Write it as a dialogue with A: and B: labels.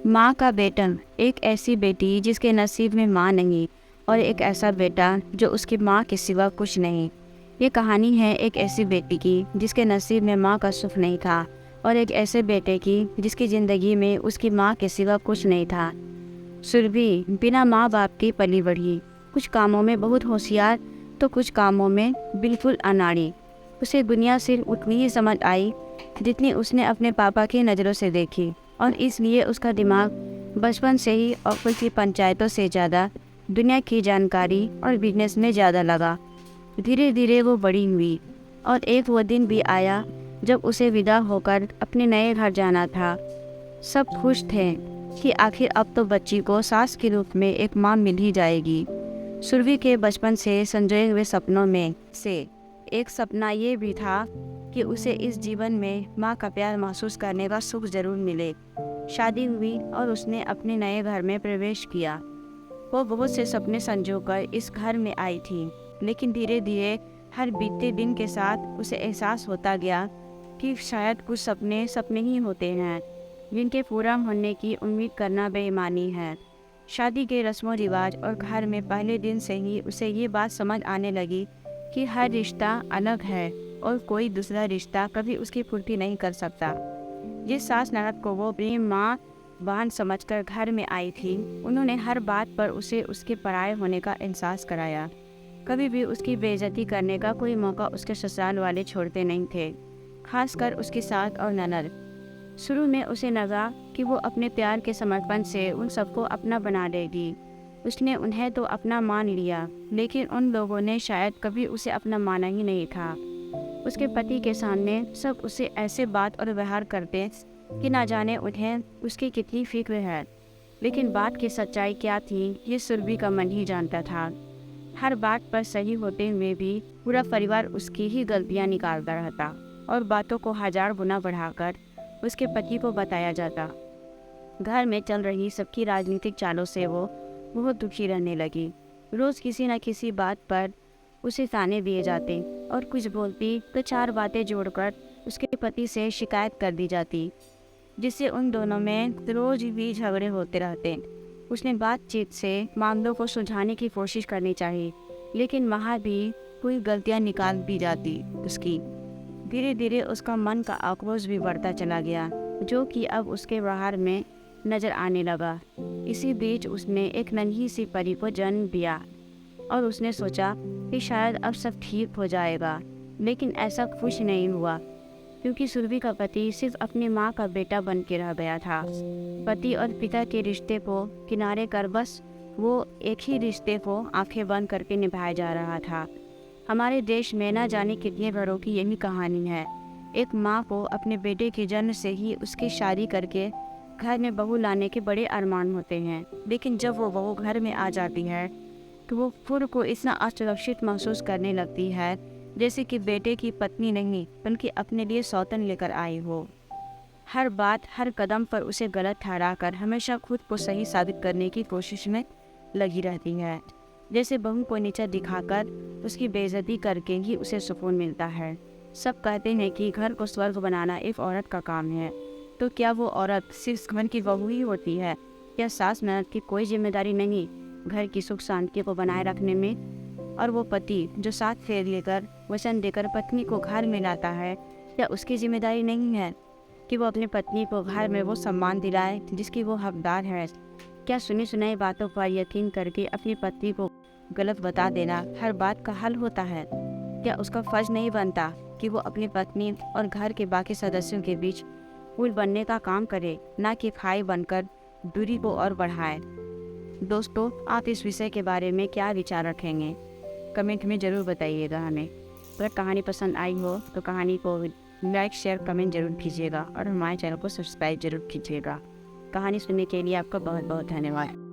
A: माँ का बेटा, एक ऐसी बेटी जिसके नसीब में माँ नहीं और एक ऐसा बेटा जो उसकी माँ के सिवा कुछ नहीं। ये कहानी है एक ऐसी बेटी की जिसके नसीब में माँ का सुख नहीं था और एक ऐसे बेटे की जिसकी ज़िंदगी में उसकी माँ के सिवा कुछ नहीं था। सुरभि बिना माँ बाप की पली बढ़ी, कुछ कामों में बहुत होशियार तो कुछ कामों में बिल्कुल अनाड़ी। उसे दुनिया सिर्फ उतनी ही समझ आई जितनी उसने अपने पापा की नज़रों से देखी और इसलिए उसका दिमाग बचपन से ही ऑफिस की पंचायतों से ज़्यादा दुनिया की जानकारी और बिजनेस में ज़्यादा लगा। धीरे धीरे वो बड़ी हुई और एक वो दिन भी आया जब उसे विदा होकर अपने नए घर जाना था। सब खुश थे कि आखिर अब तो बच्ची को सास के रूप में एक माँ मिल ही जाएगी। सुरभि के बचपन से संजोए हुए सपनों में से एक सपना ये भी था कि उसे इस जीवन में माँ का प्यार महसूस करने का सुख जरूर मिले। शादी हुई और उसने अपने नए घर में प्रवेश किया। वो बहुत से सपने संजोकर इस घर में आई थी, लेकिन धीरे धीरे हर बीते दिन के साथ उसे एहसास होता गया कि शायद कुछ सपने सपने ही होते हैं जिनके पूरा होने की उम्मीद करना बेईमानी है। शादी के रस्मों रिवाज और घर में पहले दिन से ही उसे ये बात समझ आने लगी कि हर रिश्ता अलग है और कोई दूसरा रिश्ता कभी उसकी पूर्ति नहीं कर सकता। जिस सास ननद को वो अपनी माँ बहन समझकर घर में आई थी, उन्होंने हर बात पर उसे उसके पराये होने का एहसास कराया। कभी भी उसकी बेइज्जती करने का कोई मौका उसके ससुराल वाले छोड़ते नहीं थे, खासकर उसकी सास और ननद। शुरू में उसे लगा कि वो अपने प्यार के समर्पण से उन सबको अपना बना लेगी। उसने उन्हें तो अपना मान लिया, लेकिन उन लोगों ने शायद कभी उसे अपना माना ही नहीं था। उसके पति के सामने सब उसे ऐसे बात और व्यवहार करते कि ना जाने उन्हें उसकी कितनी फिक्र है। लेकिन बात की सच्चाई क्या थी ये सुरभि का मन ही जानता था। हर बात पर सही होते हुए भी पूरा परिवार उसकी ही गलतियां निकालता रहता और बातों को हजार गुना बढ़ाकर उसके पति को बताया जाता। घर में चल रही सबकी राजनीतिक चालों से वो बहुत दुखी रहने लगी। रोज़ किसी न किसी बात पर उसे ताने दिए जाते और कुछ बोलती तो चार बातें जोड़कर उसके पति से शिकायत कर दी जाती, जिससे उन दोनों में रोज भी झगड़े होते रहते। उसने बातचीत से मामलों को सुलझाने की कोशिश करनी चाहिए, लेकिन वहाँ भी कोई गलतियाँ निकाल दी जाती उसकी। धीरे धीरे उसका मन का आक्रोश भी बढ़ता चला गया, जो कि अब उसके व्यवहार में नज़र आने लगा। इसी बीच उसने एक नन्ही सी परी को जन्म दिया और उसने सोचा कि शायद अब सब ठीक हो जाएगा, लेकिन ऐसा कुछ नहीं हुआ, क्योंकि सुरभि का पति सिर्फ अपनी माँ का बेटा बन के रह गया था। पति और पिता के रिश्ते को किनारे कर बस वो एक ही रिश्ते को आंखें बंद करके निभाया जा रहा था। हमारे देश में न जाने कितने घरों की यही कहानी है। एक माँ को अपने बेटे के जन्म से ही उसकी शादी करके घर में बहू लाने के बड़े अरमान होते हैं, लेकिन जब वो बहू घर में आ जाती है तो वो खुद को इतना असुरक्षित महसूस करने लगती है जैसे कि बेटे की पत्नी नहीं बल्कि अपने लिए सौतन लेकर आई हो। हर बात हर कदम पर उसे गलत ठहराकर हमेशा खुद को सही साबित करने की कोशिश में लगी रहती है। जैसे बहू को नीचा दिखाकर उसकी बेइज्जती करके ही उसे सुकून मिलता है। सब कहते हैं कि घर को स्वर्ग बनाना एक औरत का काम है, तो क्या वो औरत सिर्फ घर की बहू ही होती है? क्या सास ननद की कोई जिम्मेदारी नहीं घर की सुख शांति को बनाए रखने में? और वो पति जो साथ फेर लेकर वचन देकर पत्नी को घर में लाता है, क्या उसकी जिम्मेदारी नहीं है कि वो अपनी पत्नी को घर में वो सम्मान दिलाए जिसकी वो हकदार है? क्या सुनी सुनाई बातों पर यकीन करके अपनी पत्नी को गलत बता देना हर बात का हल होता है? क्या उसका फर्ज नहीं बनता कि वो अपनी पत्नी और घर के बाकी सदस्यों के बीच पुल बनने का काम करे, ना कि खाई बनकर दूरी को और बढ़ाए? दोस्तों, आप इस विषय के बारे में क्या विचार रखेंगे? कमेंट में ज़रूर बताइएगा हमें। अगर कहानी पसंद आई हो तो कहानी को लाइक शेयर कमेंट जरूर कीजिएगा और हमारे चैनल को सब्सक्राइब जरूर कीजिएगा। कहानी सुनने के लिए आपका बहुत बहुत धन्यवाद।